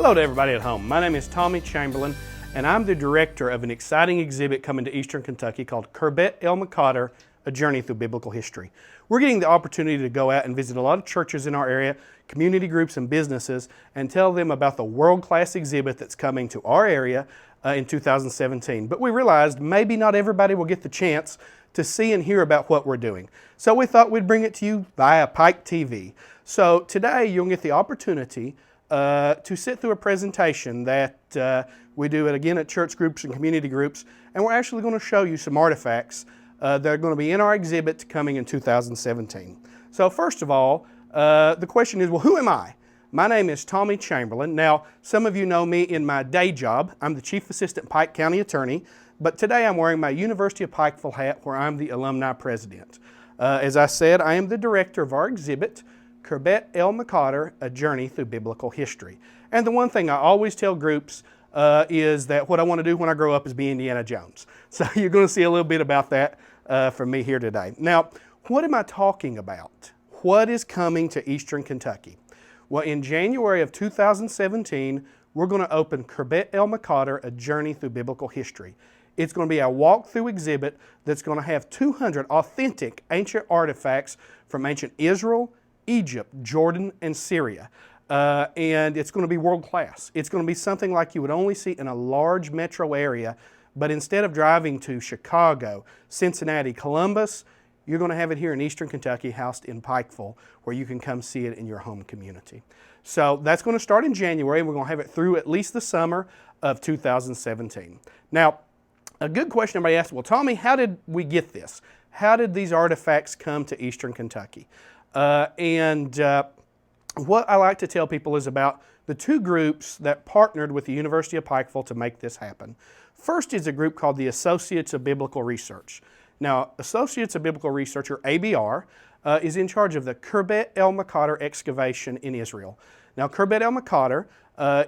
Hello to everybody at home. My name is Tommy Chamberlain, and I'm the director of an exciting exhibit coming to Eastern Kentucky called Khirbet Maqatir, A Journey Through Biblical History. We're getting the opportunity to go out and visit a lot of churches in our area, community groups and businesses, and tell them about the world-class exhibit that's coming to our area in 2017. But we realized maybe not everybody will get the chance to see and hear about what we're doing. So we thought we'd bring it to you via Pike TV. So today you'll get the opportunity to sit through a presentation that we do it again at church groups and community groups, and we're actually going to show you some artifacts that are going to be in our exhibit coming in 2017. So first of all, the question is, well, who am I? My name is Tommy Chamberlain. Now, some of you know me in my day job. I'm the Chief Assistant Pike County Attorney, but today I'm wearing my University of Pikeville hat where I'm the Alumni President. As I said, I am the director of our exhibit, Khirbet Maqatir, A Journey Through Biblical History. And the one thing I always tell groups is that what I want to do when I grow up is be Indiana Jones. So you're going to see a little bit about that from me here today. Now, what am I talking about? What is coming to Eastern Kentucky? Well, in January of 2017, we're going to open Khirbet Maqatir, A Journey Through Biblical History. It's going to be a walk-through exhibit that's going to have 200 authentic ancient artifacts from ancient Israel, Egypt, Jordan, and Syria. And it's going to be world-class. It's going to be something like you would only see in a large metro area, but instead of driving to Chicago, Cincinnati, Columbus, you're going to have it here in Eastern Kentucky, housed in Pikeville, where you can come see it in your home community. So that's going to start in January, and we're going to have it through at least the summer of 2017. Now, a good question everybody asks, well, Tommy, how did we get this? How did these artifacts come to Eastern Kentucky? What I like to tell people is about the two groups that partnered with the University of Pikeville to make this happen. First is a group called the Associates of Biblical Research. Now, Associates of Biblical Research, or ABR, is in charge of the Khirbet Maqatir excavation in Israel. Now, Khirbet Maqatir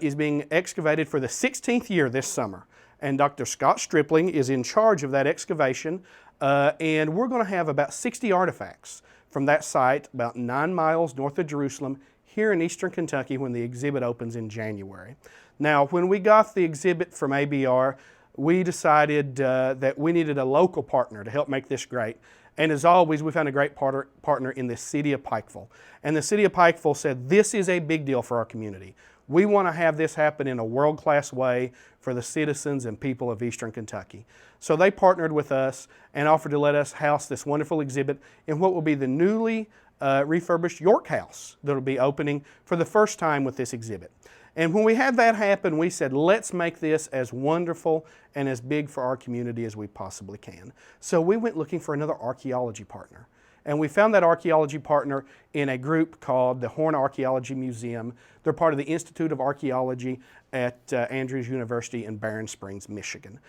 is being excavated for the 16th year this summer, and Dr. Scott Stripling is in charge of that excavation, and we're going to have about 60 artifacts from that site about 9 miles north of Jerusalem here in Eastern Kentucky when the exhibit opens in January. Now, when we got the exhibit from ABR, we decided that we needed a local partner to help make this great. And as always, we found a great partner in the city of Pikeville. And the city of Pikeville said, this is a big deal for our community. We want to have this happen in a world-class way for the citizens and people of Eastern Kentucky. So they partnered with us and offered to let us house this wonderful exhibit in what will be the newly refurbished York House that will be opening for the first time with this exhibit. And when we had that happen, we said, let's make this as wonderful and as big for our community as we possibly can. So we went looking for another archaeology partner. And we found that archaeology partner in a group called the Horn Archaeology Museum. They're part of the Institute of Archaeology at Andrews University in Barron Springs, Michigan.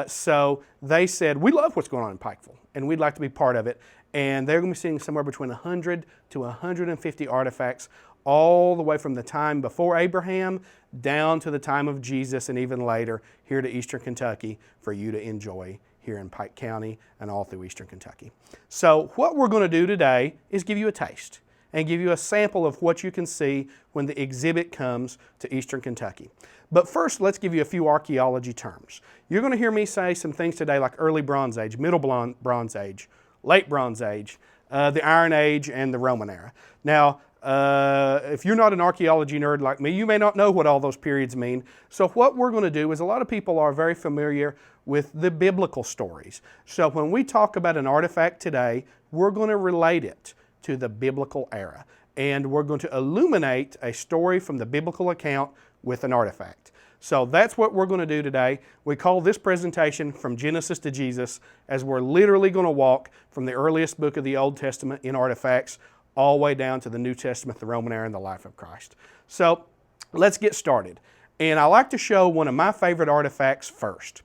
So they said, we love what's going on in Pikeville, and we'd like to be part of it. And they're going to be seeing somewhere between 100 to 150 artifacts, all the way from the time before Abraham down to the time of Jesus and even later here to Eastern Kentucky for you to enjoy here in Pike County and all through Eastern Kentucky. So what we're going to do today is give you a taste and give you a sample of what you can see when the exhibit comes to Eastern Kentucky. But first, let's give you a few archaeology terms. You're going to hear me say some things today like early Bronze Age, middle Bronze Age, late Bronze Age, the Iron Age, and the Roman era. Now, if you're not an archaeology nerd like me, you may not know what all those periods mean. So what we're going to do is a lot of people are very familiar with the biblical stories. So when we talk about an artifact today, we're going to relate it to the biblical era. And we're going to illuminate a story from the biblical account with an artifact. So that's what we're going to do today. We call this presentation From Genesis to Jesus, as we're literally going to walk from the earliest book of the Old Testament in artifacts all the way down to the New Testament, the Roman era, and the life of Christ. So let's get started. And I like to show one of my favorite artifacts first.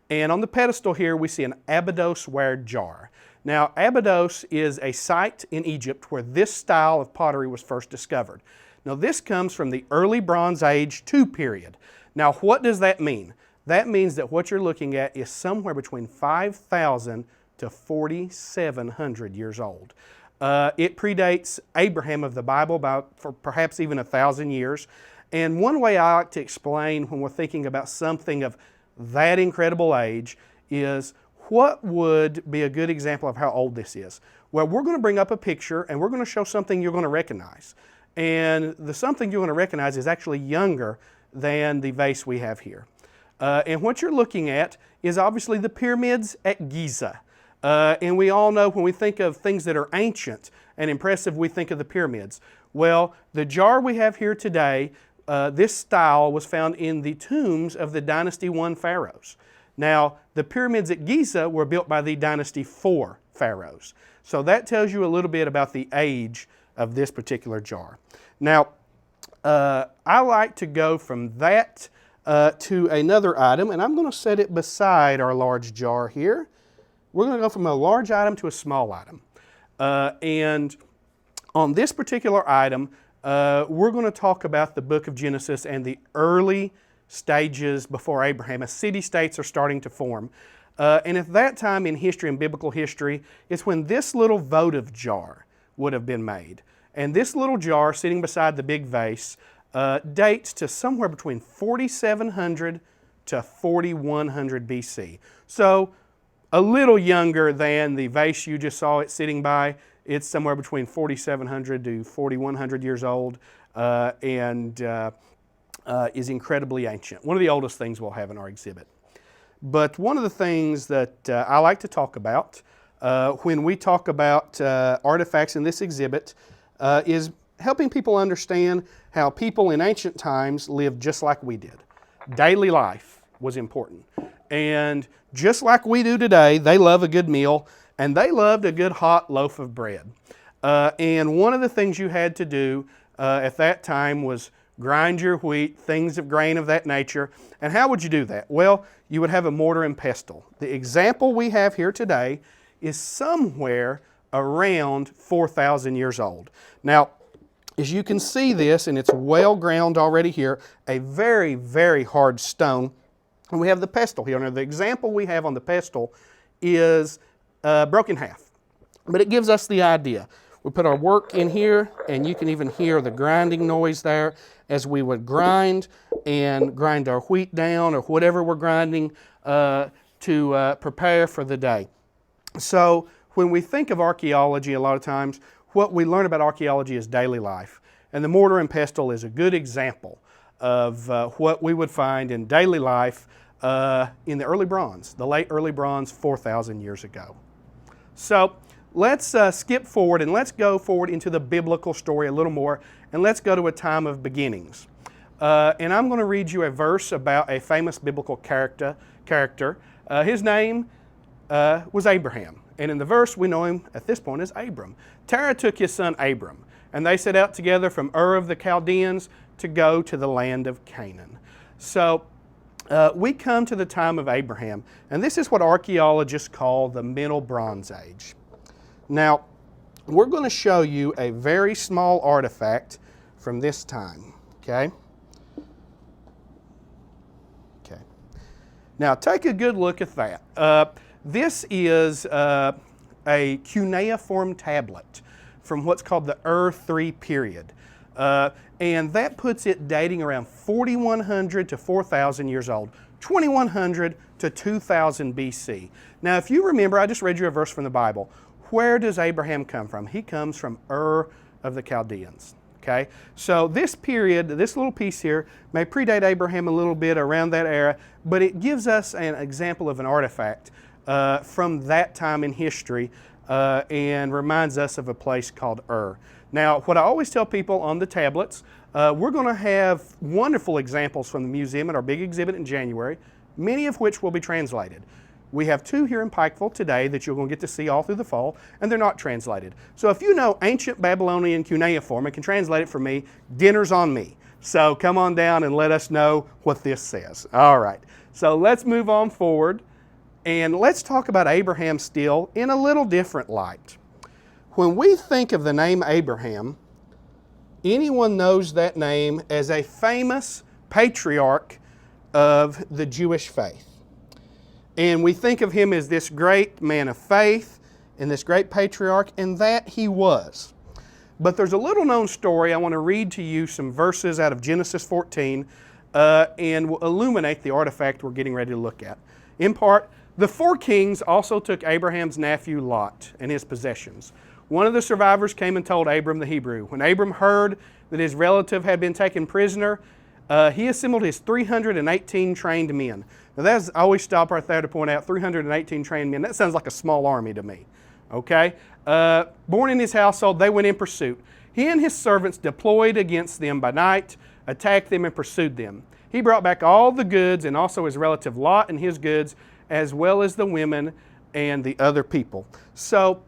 And on the pedestal here, we see an Abydos ware jar. Now, Abydos is a site in Egypt where this style of pottery was first discovered. Now, this comes from the early Bronze Age II period. Now, what does that mean? That means that what you're looking at is somewhere between 5,000 to 4,700 years old. It predates Abraham of the Bible for perhaps even 1,000 years. And one way I like to explain when we're thinking about something of that incredible age is, what would be a good example of how old this is? Well, we're going to bring up a picture and we're going to show something you're going to recognize. And the something you're going to recognize is actually younger than the vase we have here. And what you're looking at is obviously the pyramids at Giza. And we all know when we think of things that are ancient and impressive, we think of the pyramids. Well, the jar we have here today, this style was found in the tombs of the Dynasty I pharaohs. Now, the pyramids at Giza were built by the Dynasty IV pharaohs. So that tells you a little bit about the age of this particular jar. Now, I like to go from that to another item, and I'm going to set it beside our large jar here. We're going to go from a large item to a small item. And on this particular item, we're going to talk about the book of Genesis and the early stages before Abraham, as city-states are starting to form. And at that time in history, in biblical history, is when this little votive jar would have been made. And this little jar sitting beside the big vase dates to somewhere between 4700 to 4100 BC. So a little younger than the vase you just saw it sitting by. It's somewhere between 4700 to 4100 years old, and is incredibly ancient. One of the oldest things we'll have in our exhibit. But one of the things that I like to talk about when we talk about artifacts in this exhibit is helping people understand how people in ancient times lived just like we did. Daily life was important. And just like we do today, they love a good meal, and they loved a good hot loaf of bread. And one of the things you had to do at that time was grind your wheat, things of grain of that nature. And how would you do that? Well, you would have a mortar and pestle. The example we have here today is somewhere around 4,000 years old. Now, as you can see this, and it's well ground already here, a very, very hard stone. And we have the pestle here. Now, the example we have on the pestle is broken in half. But it gives us the idea. We put our work in here, and you can even hear the grinding noise there as we would grind and grind our wheat down or whatever we're grinding to prepare for the day. So when we think of archaeology, a lot of times, what we learn about archaeology is daily life. And the mortar and pestle is a good example of what we would find in daily life in the early bronze, the late early bronze 4,000 years ago. So let's skip forward and let's go forward into the biblical story a little more, and let's go to a time of beginnings. And I'm going to read you a verse about a famous biblical character. His name was Abraham. And in the verse, we know him at this point as Abram. Terah took his son Abram, and they set out together from Ur of the Chaldeans to go to the land of Canaan. So we come to the time of Abraham, and this is what archaeologists call the Middle Bronze Age. Now, we're going to show you a very small artifact from this time, okay? Okay. Now, take a good look at that. This is a cuneiform tablet from what's called the Ur III period. And that puts it dating around 4,100 to 4,000 years old, 2,100 to 2,000 BC. Now, if you remember, I just read you a verse from the Bible. Where does Abraham come from? He comes from Ur of the Chaldeans. Okay? So this period, this little piece here, may predate Abraham a little bit around that era, but it gives us an example of an artifact from that time in history and reminds us of a place called Ur. Now, what I always tell people on the tablets, we're going to have wonderful examples from the museum at our big exhibit in January, many of which will be translated. We have 2 here in Pikeville today that you're going to get to see all through the fall, and they're not translated. So if you know ancient Babylonian cuneiform and can translate it for me, dinner's on me. So come on down and let us know what this says. All right, so let's move on forward, and let's talk about Abraham still in a little different light. When we think of the name Abraham, anyone knows that name as a famous patriarch of the Jewish faith. And we think of him as this great man of faith and this great patriarch, and that he was. But there's a little known story. I want to read to you some verses out of Genesis 14 and will illuminate the artifact we're getting ready to look at. In part, the 4 kings also took Abraham's nephew Lot and his possessions. One of the survivors came and told Abram the Hebrew. When Abram heard that his relative had been taken prisoner, he assembled his 318 trained men. Now I always stop right there to point out 318 trained men. That sounds like a small army to me. Okay? Born in his household, they went in pursuit. He and his servants deployed against them by night, attacked them, and pursued them. He brought back all the goods and also his relative Lot and his goods, as well as the women and the other people. So,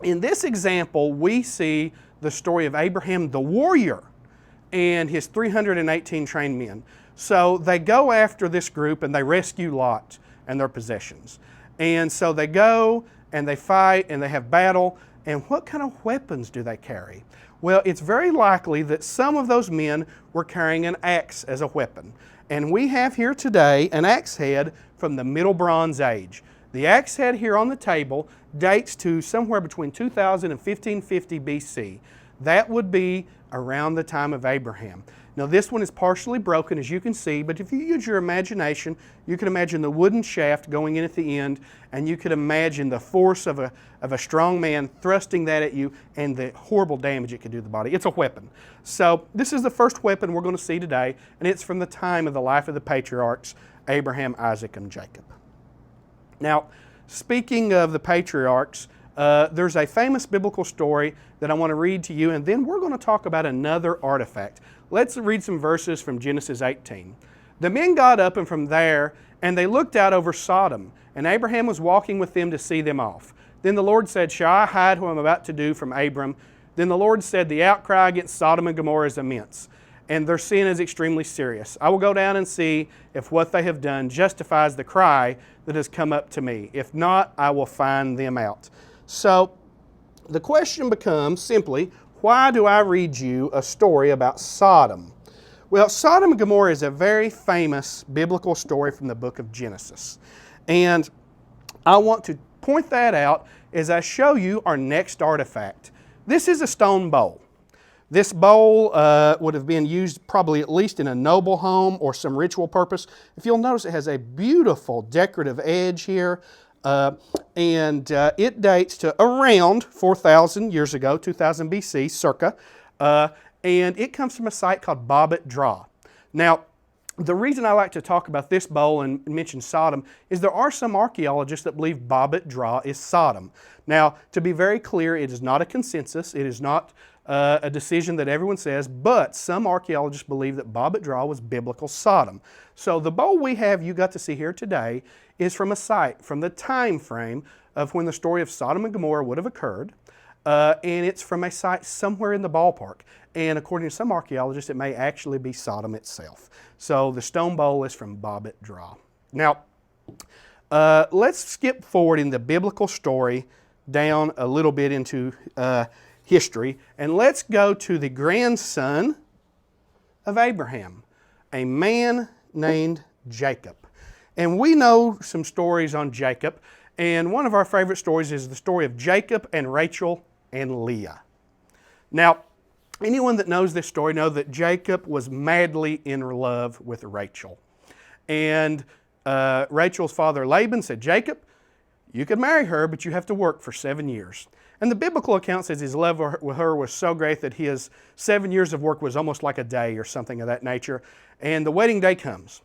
in this example, we see the story of Abraham the warrior and his 318 trained men. So they go after this group and they rescue Lot and their possessions. And so they go and they fight and they have battle. And what kind of weapons do they carry? Well, it's very likely that some of those men were carrying an axe as a weapon. And we have here today an axe head from the Middle Bronze Age. The axe head here on the table dates to somewhere between 2000 and 1550 BC. That would be around the time of Abraham. Now this one is partially broken, as you can see, but if you use your imagination, you can imagine the wooden shaft going in at the end, and you could imagine the force of a strong man thrusting that at you and the horrible damage it could do to the body. It's a weapon. So this is the first weapon we're going to see today, and it's from the time of the life of the patriarchs, Abraham, Isaac, and Jacob. Now, speaking of the patriarchs, there's a famous biblical story that I want to read to you, and then we're going to talk about another artifact. Let's read some verses from Genesis 18. The men got up and from there, and they looked out over Sodom, and Abraham was walking with them to see them off. Then the Lord said, "Shall I hide what I'm about to do from Abram?" Then the Lord said, "The outcry against Sodom and Gomorrah is immense, and their sin is extremely serious. I will go down and see if what they have done justifies the cry that has come up to me. If not, I will find them out." So the question becomes simply, why do I read you a story about Sodom? Well, Sodom and Gomorrah is a very famous biblical story from the book of Genesis. And I want to point that out as I show you our next artifact. This is a stone bowl. This bowl would have been used probably at least in a noble home or some ritual purpose. If you'll notice, it has a beautiful decorative edge here. And it dates to around 4,000 years ago, 2000 BC, circa. And it comes from a site called Babet Dra. Now, the reason I like to talk about this bowl and mention Sodom is there are some archaeologists that believe Babet Dra is Sodom. Now, to be very clear, it is not a consensus. It is not a decision that everyone says, but some archaeologists believe that Babet Dra was biblical Sodom. So the bowl we have, you got to see here today, is from a site, from the time frame of when the story of Sodom and Gomorrah would have occurred, and it's from a site somewhere in the ballpark. And according to some archaeologists, it may actually be Sodom itself. So the stone bowl is from Babet Dra. Now, let's skip forward in the biblical story down a little bit into history, and let's go to the grandson of Abraham, a man named Jacob. And we know some stories on Jacob, and one of our favorite stories is the story of Jacob and Rachel and Leah. Now, anyone that knows this story knows that Jacob was madly in love with Rachel. And Rachel's father Laban said, "Jacob, you could marry her, but you have to work for 7 years." And the biblical account says his love with her was so great that his 7 years of work was almost like a day or something of that nature. And the wedding day comes,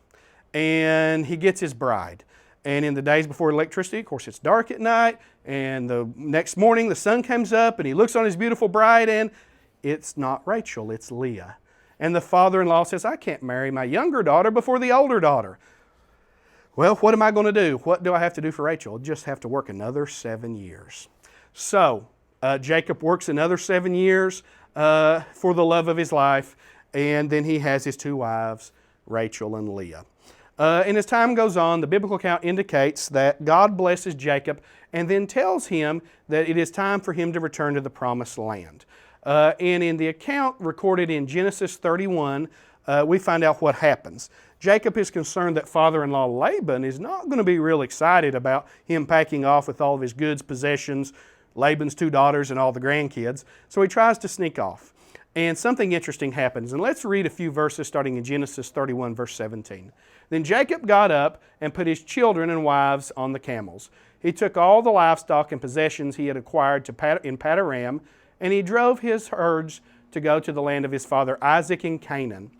and he gets his bride. And in the days before electricity, of course, it's dark at night, and the next morning the sun comes up, and he looks on his beautiful bride, and it's not Rachel, it's Leah. And the father-in-law says, "I can't marry my younger daughter before the older daughter." Well, what am I going to do? What do I have to do for Rachel? I'll just have to work another 7 years. So Jacob works another 7 years for the love of his life, and then he has his 2 wives, Rachel and Leah. And as time goes on, the biblical account indicates that God blesses Jacob and then tells him that it is time for him to return to the promised land. And in the account recorded in Genesis 31, we find out what happens. Jacob is concerned that father-in-law Laban is not going to be real excited about him packing off with all of his goods, possessions, Laban's 2 daughters and all the grandkids. So he tries to sneak off. And something interesting happens. And let's read a few verses starting in Genesis 31, verse 17. Then Jacob got up and put his children and wives on the camels. He took all the livestock and possessions he had acquired in Padan, and he drove his herds to go to the land of his father Isaac in Canaan.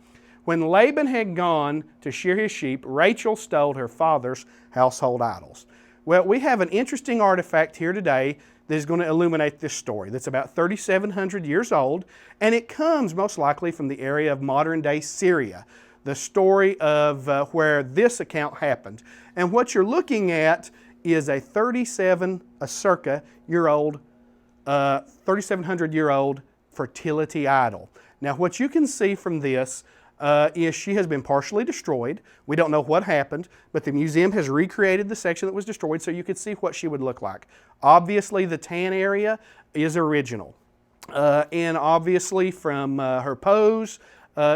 When Laban had gone to shear his sheep, Rachel stole her father's household idols. Well, we have an interesting artifact here today that is going to illuminate this story. That's about 3,700 years old, and it comes most likely from the area of modern-day Syria, the story of where this account happened. And what you're looking at is a 3,700-year-old fertility idol. Now, what you can see from this is she has been partially destroyed. We don't know what happened, but the museum has recreated the section that was destroyed so you could see what she would look like. Obviously, the tan area is original. And obviously, from her pose,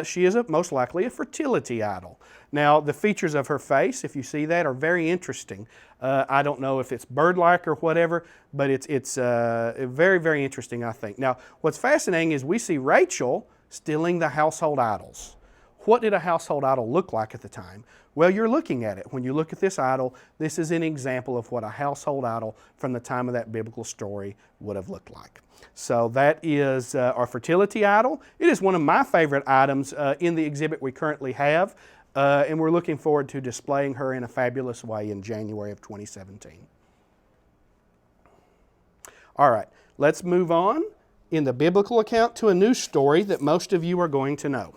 she is most likely a fertility idol. Now, the features of her face, if you see that, are very interesting. I don't know if it's bird-like or whatever, but it's very, very interesting, I think. Now, what's fascinating is we see Rachel stealing the household idols. What did a household idol look like at the time? Well, you're looking at it. When you look at this idol, this is an example of what a household idol from the time of that biblical story would have looked like. So that is our fertility idol. It is one of my favorite items in the exhibit we currently have, and we're looking forward to displaying her in a fabulous way in January of 2017. All right, let's move on in the biblical account to a new story that most of you are going to know.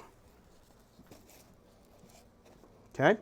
Okay?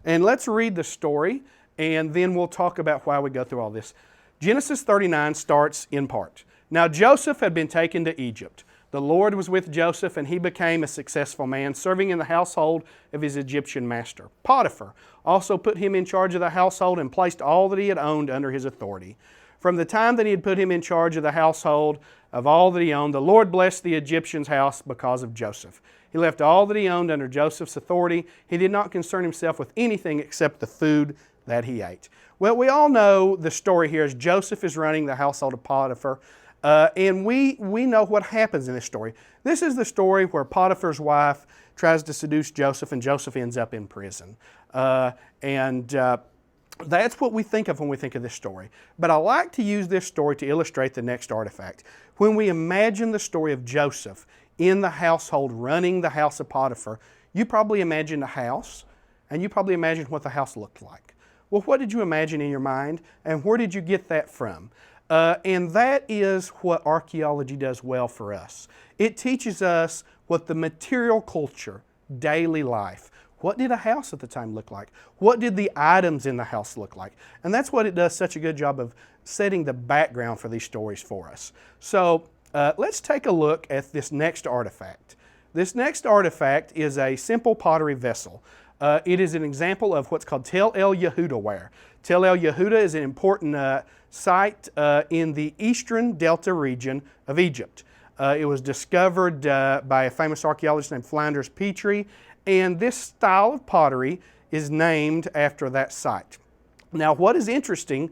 And let's read the story, and then we'll talk about why we go through all this. Genesis 39 starts in part. Now Joseph had been taken to Egypt. The Lord was with Joseph, and he became a successful man, serving in the household of his Egyptian master. Potiphar also put him in charge of the household and placed all that he had owned under his authority. From the time that he had put him in charge of the household of all that he owned, the Lord blessed the Egyptian's house because of Joseph. He left all that he owned under Joseph's authority. He did not concern himself with anything except the food that he ate. Well, we all know the story here is Joseph is running the household of Potiphar, and we know what happens in this story. This is the story where Potiphar's wife tries to seduce Joseph, and Joseph ends up in prison. That's what we think of when we think of this story. But I like to use this story to illustrate the next artifact. When we imagine the story of Joseph in the household running the house of Potiphar, you probably imagined a house, and you probably imagined what the house looked like. Well, what did you imagine in your mind, and where did you get that from? And that is what archaeology does well for us. It teaches us what the material culture, daily life, what did a house at the time look like? What did the items in the house look like? And that's what it does such a good job of setting the background for these stories for us. So let's take a look at this next artifact. This next artifact is a simple pottery vessel. It is an example of what's called Tel El Yehuda ware. Tel El Yehuda is an important site in the eastern delta region of Egypt. It was discovered by a famous archaeologist named Flinders Petrie, and this style of pottery is named after that site. Now, what is interesting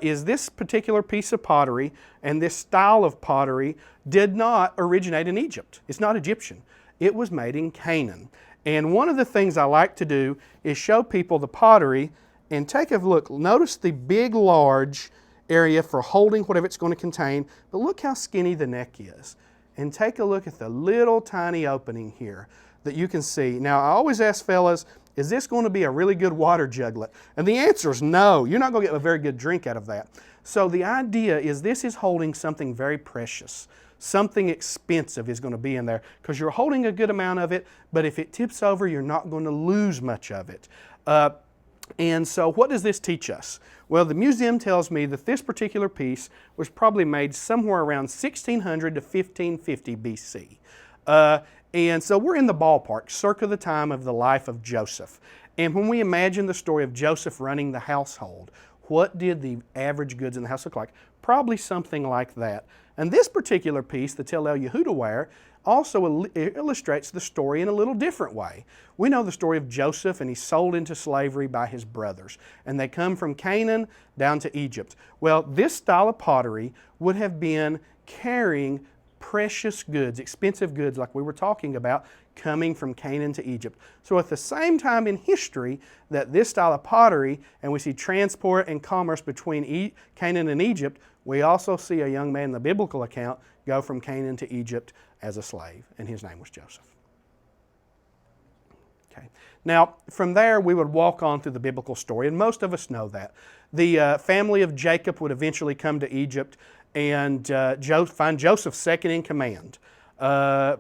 is this particular piece of pottery and this style of pottery did not originate in Egypt. It's not Egyptian. It was made in Canaan. And one of the things I like to do is show people the pottery and take a look. Notice the big, large area for holding whatever it's going to contain, but look how skinny the neck is. And take a look at the little tiny opening here that you can see. Now, I always ask fellas, is this going to be a really good water juglet? And the answer is no. You're not going to get a very good drink out of that. So the idea is this is holding something very precious. Something expensive is going to be in there because you're holding a good amount of it, but if it tips over, you're not going to lose much of it. And so what does this teach us? Well, the museum tells me that this particular piece was probably made somewhere around 1600 to 1550 BC. And so we're in the ballpark, circa the time of the life of Joseph. And when we imagine the story of Joseph running the household, what did the average goods in the house look like? Probably something like that. And this particular piece, the Tel El Yehuda ware, also illustrates the story in a little different way. We know the story of Joseph, and he's sold into slavery by his brothers. And they come from Canaan down to Egypt. Well, this style of pottery would have been carrying precious goods, expensive goods like we were talking about, coming from Canaan to Egypt. So at the same time in history that this style of pottery, and we see transport and commerce between Canaan and Egypt, we also see a young man in the biblical account go from Canaan to Egypt as a slave, and his name was Joseph. Okay. Now, from there we would walk on through the biblical story, and most of us know that. The family of Jacob would eventually come to Egypt and find Joseph second in command,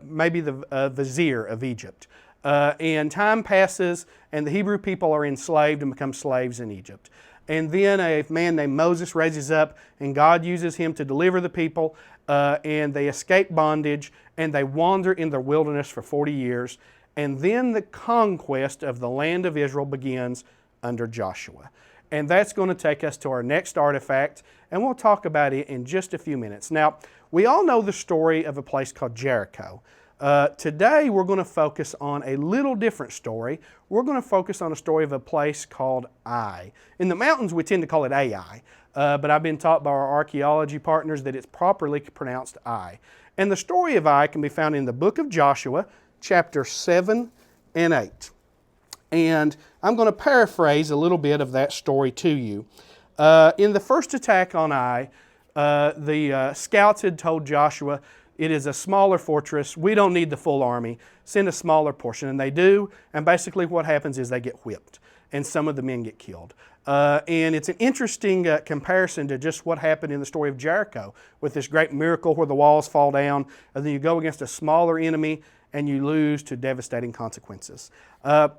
maybe the vizier of Egypt. And time passes, and the Hebrew people are enslaved and become slaves in Egypt. And then a man named Moses raises up, and God uses him to deliver the people, and they escape bondage, and they wander in the wilderness for 40 years. And then the conquest of the land of Israel begins under Joshua. And that's going to take us to our next artifact, and we'll talk about it in just a few minutes. Now, we all know the story of a place called Jericho. Today, we're going to focus on a little different story. We're going to focus on a story of a place called Ai. In the mountains, we tend to call it Ai, but I've been taught by our archaeology partners that it's properly pronounced Ai. And the story of Ai can be found in the book of Joshua, chapter 7 and 8. And I'm going to paraphrase a little bit of that story to you. In the first attack on Ai, the scouts had told Joshua, it is a smaller fortress, we don't need the full army, send a smaller portion. And they do, and basically what happens is they get whipped, and some of the men get killed. And it's an interesting comparison to just what happened in the story of Jericho, with this great miracle where the walls fall down, and then you go against a smaller enemy, and you lose to devastating consequences. What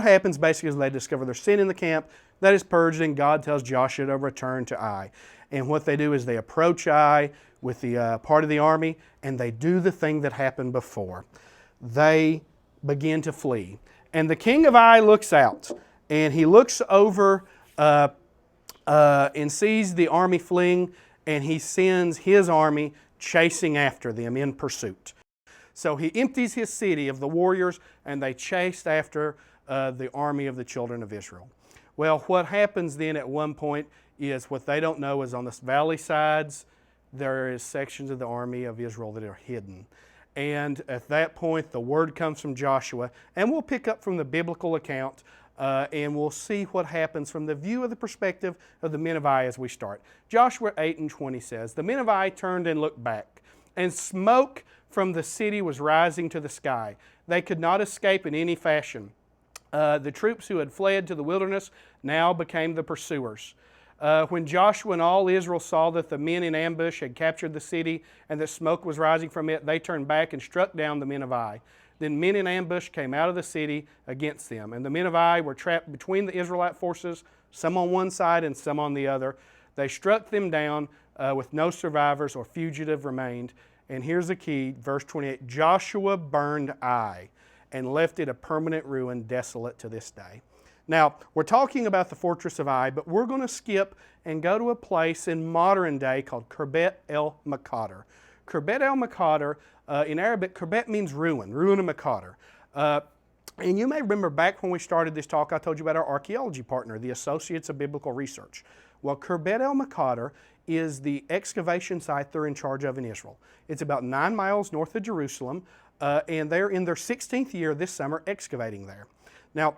happens basically is they discover there's sin in the camp, that is purged, and God tells Joshua to return to Ai. And what they do is they approach Ai with the part of the army, and they do the thing that happened before. They begin to flee. And the king of Ai looks out, and he looks over and sees the army fleeing, and he sends his army chasing after them in pursuit. So he empties his city of the warriors, and they chased after the army of the children of Israel. Well, what happens then at one point is what they don't know is on the valley sides, there is sections of the army of Israel that are hidden. And at that point, the word comes from Joshua, and we'll pick up from the biblical account, and we'll see what happens from the view of the perspective of the men of Ai as we start. Joshua 8:20 says, "The men of Ai turned and looked back, and smoke from the city was rising to the sky. They could not escape in any fashion. The troops who had fled to the wilderness now became the pursuers. When Joshua and all Israel saw that the men in ambush had captured the city and that smoke was rising from it, they turned back and struck down the men of Ai. Then men in ambush came out of the city against them, and the men of Ai were trapped between the Israelite forces, some on one side and some on the other. They struck them down with no survivors or fugitive remained." And here's the key, verse 28, "Joshua burned Ai and left it a permanent ruin, desolate to this day." Now, we're talking about the fortress of Ai, but we're going to skip and go to a place in modern day called Khirbet el Maqatir. Khirbet el Maqatir, in Arabic, Khirbet means ruin, ruin of Maqatir. And you may remember back when we started this talk, I told you about our archaeology partner, the Associates of Biblical Research. Well, Khirbet el Maqatir is the excavation site they're in charge of in Israel. It's about 9 miles north of Jerusalem, and they're in their 16th year this summer excavating there. Now,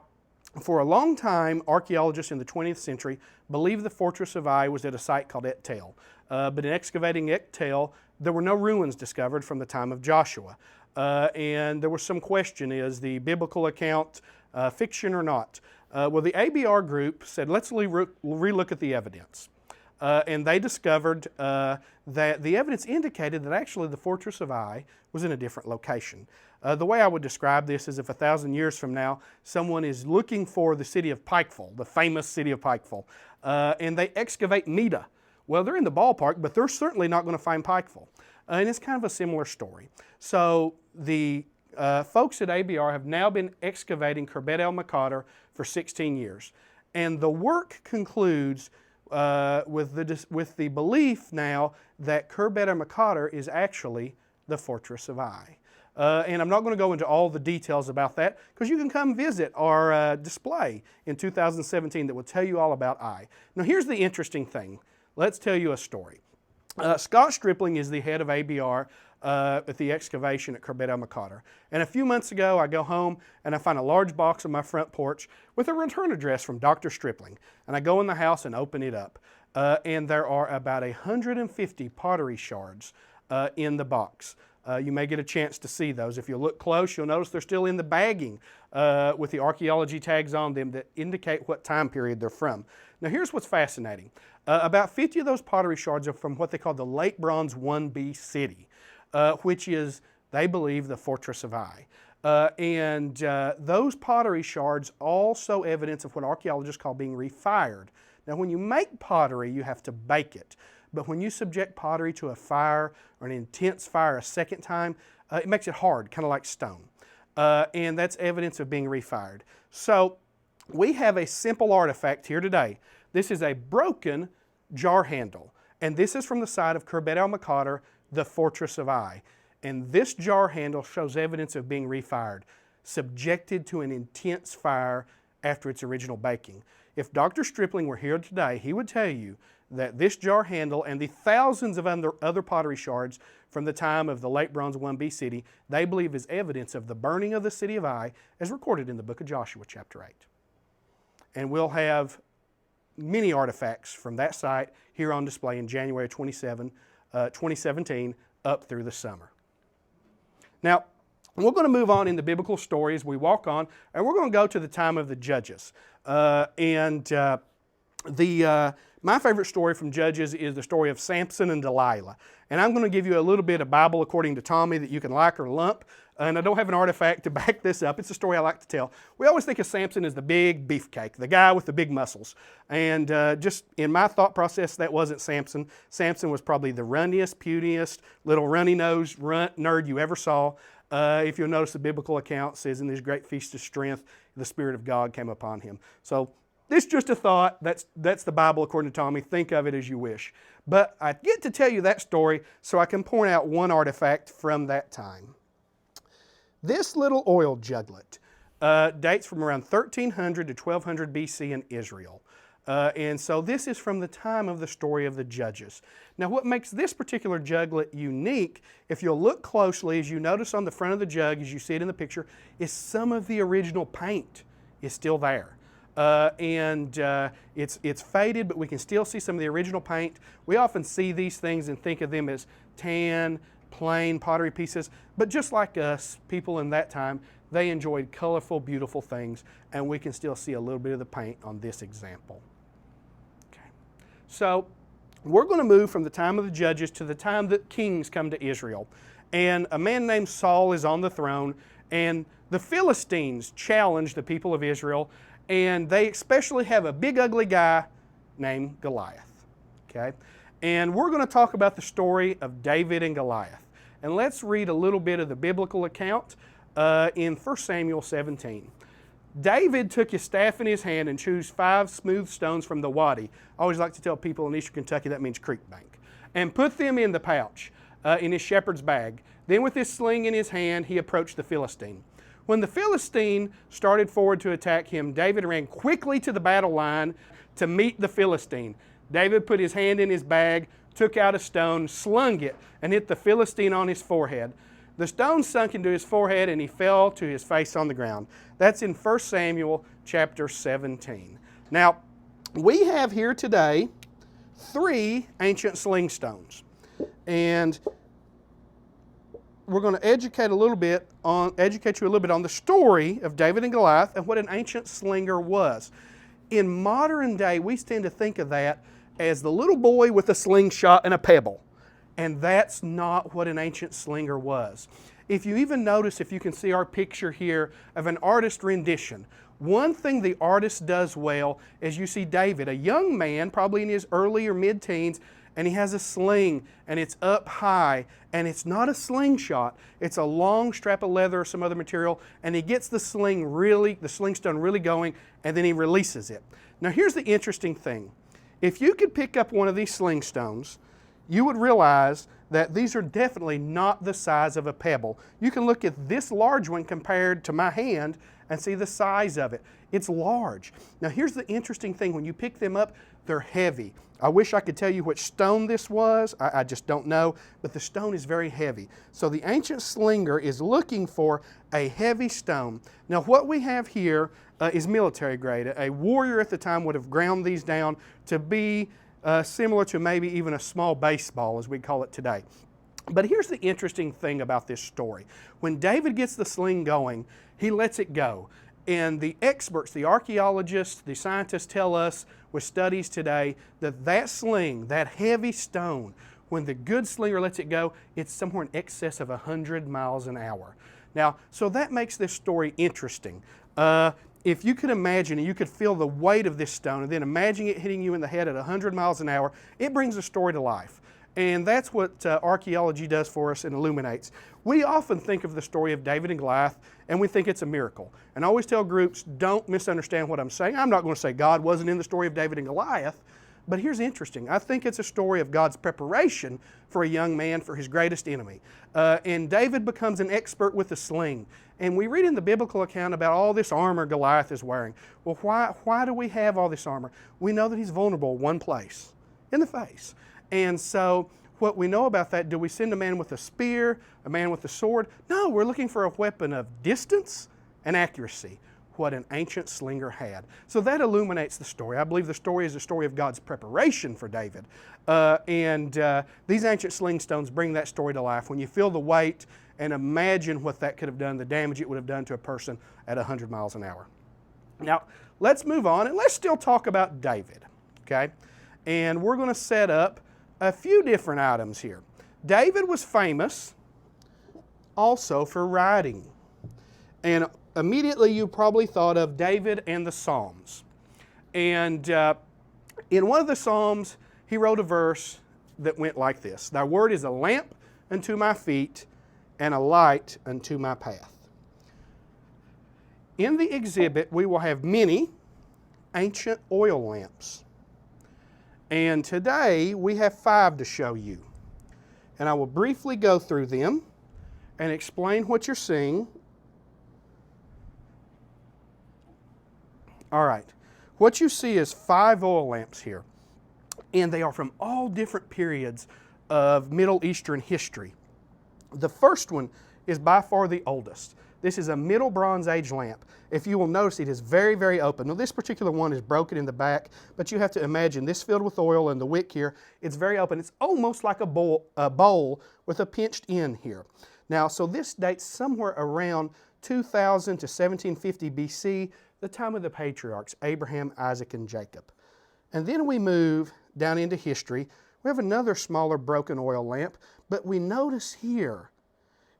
for a long time, archaeologists in the 20th century believed the fortress of Ai was at a site called Et Tel. But in excavating Et Tel, there were no ruins discovered from the time of Joshua. And there was some question, is the biblical account fiction or not? Well, the ABR group said, let's relook at the evidence. And they discovered that the evidence indicated that actually the fortress of Ai was in a different location. The way I would describe this is if 1,000 years from now, someone is looking for the city of Pikeville, the famous city of Pikeville, and they excavate Nida. Well, they're in the ballpark, but they're certainly not going to find Pikeville. And it's kind of a similar story. So the folks at ABR have now been excavating Khirbet el Maqatir for 16 years. And the work concludes with the belief now that Khirbet or Maqatir is actually the fortress of Ai. And I'm not going to go into all the details about that because you can come visit our display in 2017 that will tell you all about Ai. Now here's the interesting thing. Let's tell you a story. Scott Stripling is the head of ABR at the excavation at Khirbet Maqatir. And a few months ago I go home and I find a large box on my front porch with a return address from Dr. Stripling. And I go in the house and open it up. And there are about 150 pottery shards in the box. You may get a chance to see those. If you look close, you'll notice they're still in the bagging with the archaeology tags on them that indicate what time period they're from. Now here's what's fascinating. About 50 of those pottery shards are from what they call the Late Bronze 1B city, which is, they believe, the fortress of Ai. And those pottery shards also evidence of what archaeologists call being refired. Now when you make pottery, you have to bake it. But when you subject pottery to a fire or an intense fire a second time, it makes it hard, kind of like stone. And that's evidence of being refired. So we have a simple artifact here today. This is a broken jar handle. And this is from the site of Khirbet Maqatir, the fortress of Ai. And this jar handle shows evidence of being refired, subjected to an intense fire after its original baking. If Dr. Stripling were here today, he would tell you that this jar handle and the thousands of other pottery shards from the time of the Late Bronze 1B city, they believe is evidence of the burning of the city of Ai as recorded in the book of Joshua chapter 8. And we'll have many artifacts from that site here on display in January 2017 up through the summer. Now, we're going to move on in the biblical story as we walk on, and we're going to go to the time of the Judges. My favorite story from Judges is the story of Samson and Delilah. And I'm going to give you a little bit of Bible according to Tommy that you can like or lump. And I don't have an artifact to back this up. It's a story I like to tell. We always think of Samson as the big beefcake, the guy with the big muscles. And just in my thought process, that wasn't Samson. Samson was probably the runniest, putiest, little runny-nosed nerd you ever saw. If you'll notice the biblical account says in this great feast of strength, the Spirit of God came upon him. So this is just a thought. That's the Bible according to Tommy. Think of it as you wish. But I get to tell you that story so I can point out one artifact from that time. This little oil juglet dates from around 1300 to 1200 BC in Israel. And so this is from the time of the story of the Judges. Now what makes this particular juglet unique, if you'll look closely, as you notice on the front of the jug, as you see it in the picture, is some of the original paint is still there. It's faded, but we can still see some of the original paint. We often see these things and think of them as tan, plain pottery pieces, but just like us, people in that time, they enjoyed colorful, beautiful things, and we can still see a little bit of the paint on this example. Okay. So we're going to move from the time of the Judges to the time that kings come to Israel. And a man named Saul is on the throne, and the Philistines challenge the people of Israel, and they especially have a big ugly guy named Goliath. Okay? And we're going to talk about the story of David and Goliath. And let's read a little bit of the biblical account in 1 Samuel 17. David took his staff in his hand and chose 5 smooth stones from the wadi. I always like to tell people in eastern Kentucky that means creek bank. And put them in the pouch, in his shepherd's bag. Then with his sling in his hand, he approached the Philistine. When the Philistine started forward to attack him, David ran quickly to the battle line to meet the Philistine. David put his hand in his bag, took out a stone, slung it, and hit the Philistine on his forehead. The stone sunk into his forehead and he fell to his face on the ground. That's in 1 Samuel chapter 17. Now, we have here today 3 ancient sling stones. And we're going to educate you a little bit on the story of David and Goliath and what an ancient slinger was. In modern day, we tend to think of that as the little boy with a slingshot and a pebble. And that's not what an ancient slinger was. If you even notice, if you can see our picture here of an artist rendition, one thing the artist does well is you see David, a young man, probably in his early or mid-teens, and he has a sling, and it's up high, and it's not a slingshot. It's a long strap of leather or some other material, and he gets the slingstone really going, and then he releases it. Now here's the interesting thing. If you could pick up one of these sling stones, you would realize that these are definitely not the size of a pebble. You can look at this large one compared to my hand and see the size of it. It's large. Now here's the interesting thing. When you pick them up, they're heavy. I wish I could tell you which stone this was. I just don't know, but the stone is very heavy. So the ancient slinger is looking for a heavy stone. Now what we have here is military grade. A warrior at the time would have ground these down to be similar to maybe even a small baseball, as we call it today. But here's the interesting thing about this story. When David gets the sling going, he lets it go. And the experts, the archaeologists, the scientists tell us with studies today that that sling, that heavy stone, when the good slinger lets it go, it's somewhere in excess of 100 miles an hour. Now, so that makes this story interesting. If you could imagine and you could feel the weight of this stone and then imagine it hitting you in the head at 100 miles an hour, it brings the story to life. And that's what archaeology does for us and illuminates. We often think of the story of David and Goliath and we think it's a miracle. And I always tell groups, don't misunderstand what I'm saying. I'm not going to say God wasn't in the story of David and Goliath, but here's interesting. I think it's a story of God's preparation for a young man for his greatest enemy. And David becomes an expert with the sling. And we read in the biblical account about all this armor Goliath is wearing. Well, why do we have all this armor? We know that he's vulnerable one place, in the face. And so what we know about that, do we send a man with a spear, a man with a sword? No, we're looking for a weapon of distance and accuracy, what an ancient slinger had. So that illuminates the story. I believe the story is a story of God's preparation for David. These ancient sling stones bring that story to life. When you feel the weight and imagine what that could have done, the damage it would have done to a person at 100 miles an hour. Now, let's move on and let's still talk about David, okay? And we're going to set up a few different items here. David was famous also for writing. And immediately you probably thought of David and the Psalms. And in one of the Psalms, he wrote a verse that went like this: "Thy word is a lamp unto my feet and a light unto my path." In the exhibit, we will have many ancient oil lamps. And today, we have 5 to show you. And I will briefly go through them and explain what you're seeing. All right. What you see is 5 oil lamps here. And they are from all different periods of Middle Eastern history. The first one is by far the oldest. This is a Middle Bronze Age lamp. If you will notice, it is very, very open. Now, this particular one is broken in the back, but you have to imagine this filled with oil and the wick here, it's very open. It's almost like a bowl with a pinched end here. Now, so this dates somewhere around 2000 to 1750 BC, the time of the patriarchs, Abraham, Isaac, and Jacob. And then we move down into history. We have another smaller broken oil lamp, but we notice here,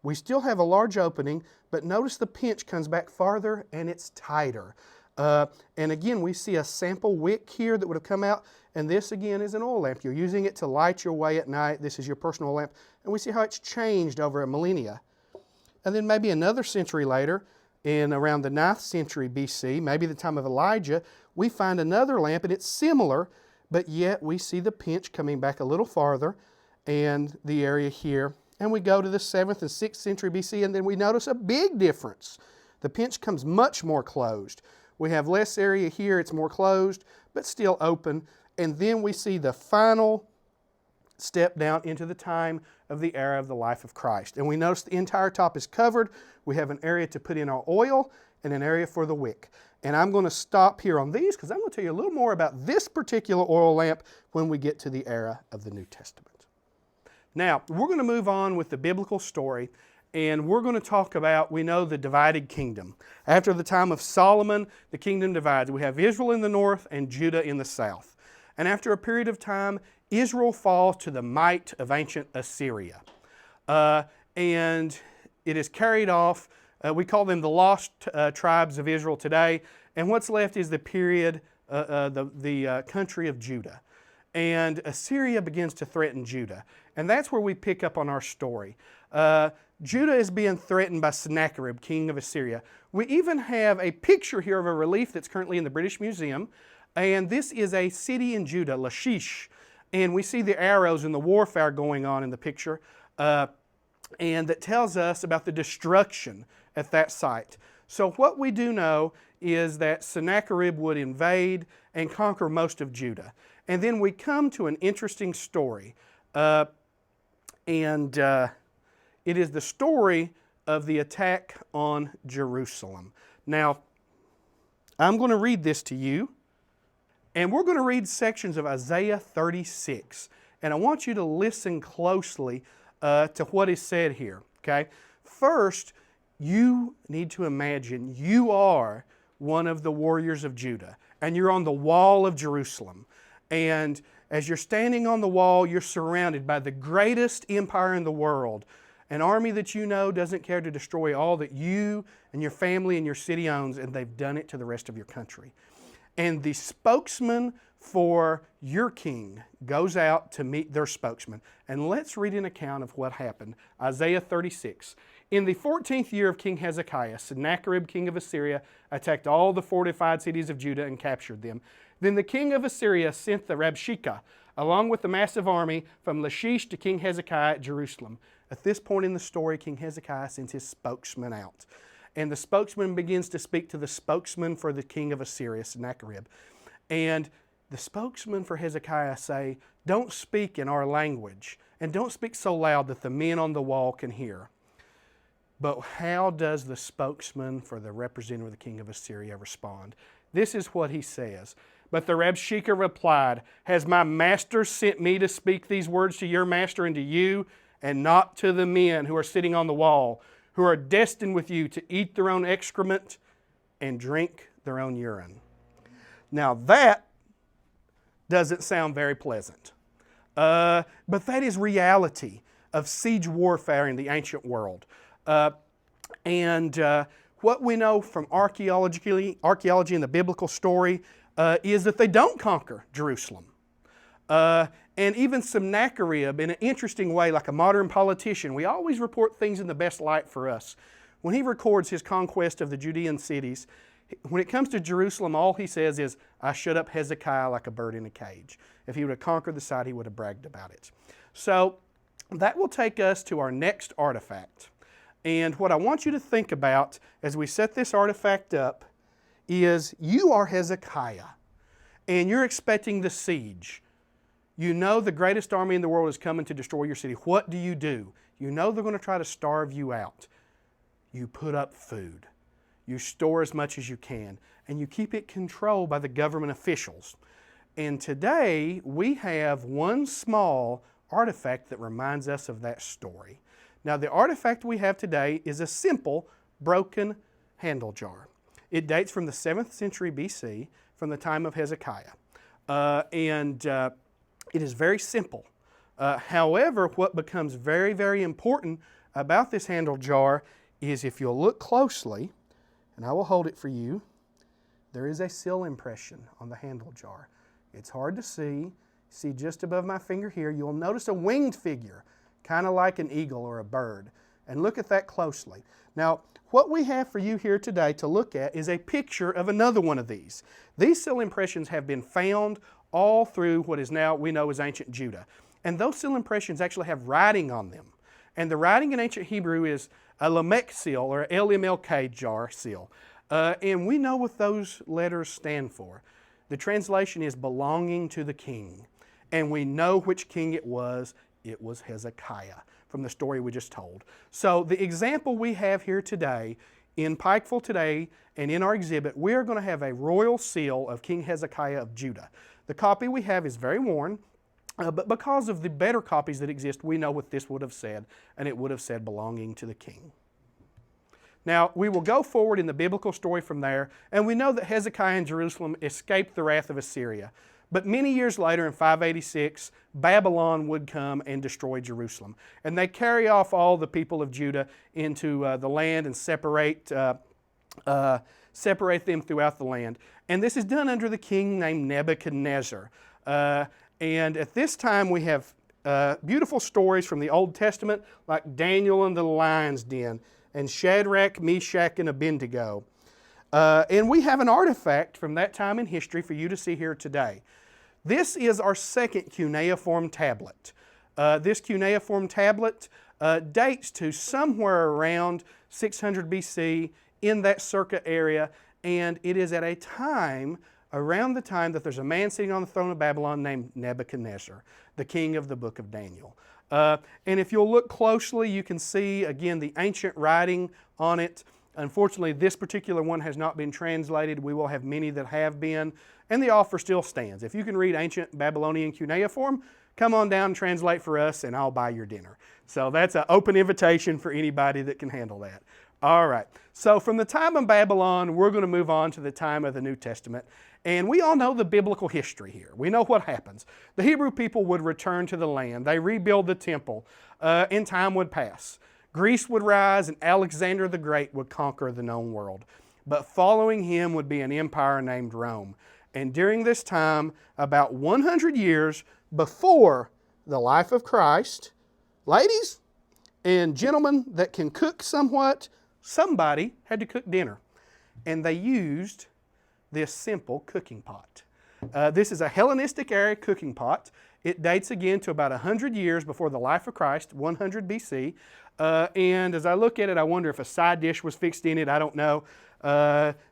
we still have a large opening, but notice the pinch comes back farther and it's tighter. And again, we see a sample wick here that would have come out, and this again is an oil lamp. You're using it to light your way at night. This is your personal lamp, and we see how it's changed over a millennia. And then maybe another century later, in around the 9th century BC, maybe the time of Elijah, we find another lamp, and it's similar, but yet we see the pinch coming back a little farther, and the area here. And we go to the 7th and 6th century BC, and then we notice a big difference. The pinch comes much more closed. We have less area here, it's more closed, but still open. And then we see the final step down into the time of the era of the life of Christ. And we notice the entire top is covered. We have an area to put in our oil and an area for the wick. And I'm going to stop here on these because I'm going to tell you a little more about this particular oil lamp when we get to the era of the New Testament. Now, we're going to move on with the biblical story, and we're going to talk about, we know, the divided kingdom. After the time of Solomon, the kingdom divides. We have Israel in the north and Judah in the south. And after a period of time, Israel falls to the might of ancient Assyria. And it is carried off. We call them the lost tribes of Israel today. And what's left is the period, the country of Judah. And Assyria begins to threaten Judah. And that's where we pick up on our story. Judah is being threatened by Sennacherib, king of Assyria. We even have a picture here of a relief that's currently in the British Museum And this is a city in Judah, Lachish. And we see the arrows and the warfare going on in the picture. And that tells us about the destruction at that site. So what we do know is that Sennacherib would invade and conquer most of Judah. And then we come to an interesting story. It is the story of the attack on Jerusalem. Now, I'm going to read this to you. And we're going to read sections of Isaiah 36. And I want you to listen closely to what is said here. Okay? First, you need to imagine you are one of the warriors of Judah. And you're on the wall of Jerusalem. And as you're standing on the wall, you're surrounded by the greatest empire in the world. An army that you know doesn't care to destroy all that you and your family and your city owns, and they've done it to the rest of your country. And the spokesman for your king goes out to meet their spokesman. And let's read an account of what happened. Isaiah 36. In the 14th year of King Hezekiah, Sennacherib, king of Assyria, attacked all the fortified cities of Judah and captured them. Then the king of Assyria sent the Rabshakeh, along with the massive army, from Lachish to King Hezekiah at Jerusalem. At this point in the story, King Hezekiah sends his spokesman out. And the spokesman begins to speak to the spokesman for the king of Assyria, Sennacherib. And the spokesman for Hezekiah say, don't speak in our language, and don't speak so loud that the men on the wall can hear. But how does the spokesman for the representative of the king of Assyria respond? This is what he says. But the Rabshakeh replied, has my master sent me to speak these words to your master and to you, and not to the men who are sitting on the wall, who are destined with you to eat their own excrement and drink their own urine? Now that doesn't sound very pleasant. But that is reality of siege warfare in the ancient world. What we know from archaeology and the biblical story is that they don't conquer Jerusalem. And even Sennacherib, in an interesting way, like a modern politician, we always report things in the best light for us. When he records his conquest of the Judean cities, when it comes to Jerusalem, all he says is, I shut up Hezekiah like a bird in a cage. If he would have conquered the site, he would have bragged about it. So that will take us to our next artifact. And what I want you to think about as we set this artifact up is you are Hezekiah, and you're expecting the siege. You know the greatest army in the world is coming to destroy your city. What do? You know they're going to try to starve you out. You put up food. You store as much as you can, and you keep it controlled by the government officials. And today, we have one small artifact that reminds us of that story. Now, the artifact we have today is a simple, broken handle jar. It dates from the 7th century BC, from the time of Hezekiah. It is very simple. However, what becomes very, very important about this handle jar is if you'll look closely, and I will hold it for you, there is a seal impression on the handle jar. It's hard to see. See just above my finger here, you'll notice a winged figure, kind of like an eagle or a bird. And look at that closely. Now, what we have for you here today to look at is a picture of another one of these. These seal impressions have been found all through what is now we know as ancient Judah. And those seal impressions actually have writing on them. And the writing in ancient Hebrew is a Lamech seal or LMLK jar seal. And we know what those letters stand for. The translation is belonging to the king. And we know which king it was. It was Hezekiah from the story we just told. So the example we have here today, in Pikeville today and in our exhibit, we are going to have a royal seal of King Hezekiah of Judah. The copy we have is very worn, but because of the better copies that exist, we know what this would have said, and it would have said belonging to the king. Now, we will go forward in the biblical story from there, and we know that Hezekiah in Jerusalem escaped the wrath of Assyria. But many years later, in 586, Babylon would come and destroy Jerusalem. And they carry off all the people of Judah into the land and separate them throughout the land. And this is done under the king named Nebuchadnezzar. And at this time, we have beautiful stories from the Old Testament, like Daniel and the lion's den, and Shadrach, Meshach, and Abednego. And we have an artifact from that time in history for you to see here today. This is our second cuneiform tablet. This cuneiform tablet dates to somewhere around 600 BC in that circa area, and it is at a time, around the time that there's a man sitting on the throne of Babylon named Nebuchadnezzar, the king of the book of Daniel. And if you'll look closely, you can see, again, the ancient writing on it. Unfortunately, this particular one has not been translated. We will have many that have been, and the offer still stands. If you can read ancient Babylonian cuneiform, come on down and translate for us, and I'll buy your dinner. So that's an open invitation for anybody that can handle that. All right, so from the time of Babylon, we're going to move on to the time of the New Testament. And we all know the biblical history here. We know what happens. The Hebrew people would return to the land. They rebuild the temple, and time would pass. Greece would rise, and Alexander the Great would conquer the known world. But following him would be an empire named Rome. And during this time, about 100 years before the life of Christ, ladies and gentlemen that can cook somewhat, somebody had to cook dinner. And they used this simple cooking pot. This is a Hellenistic era cooking pot. It dates again to about 100 years before the life of Christ, 100 BC. And as I look at it, I wonder if a side dish was fixed in it. I don't know.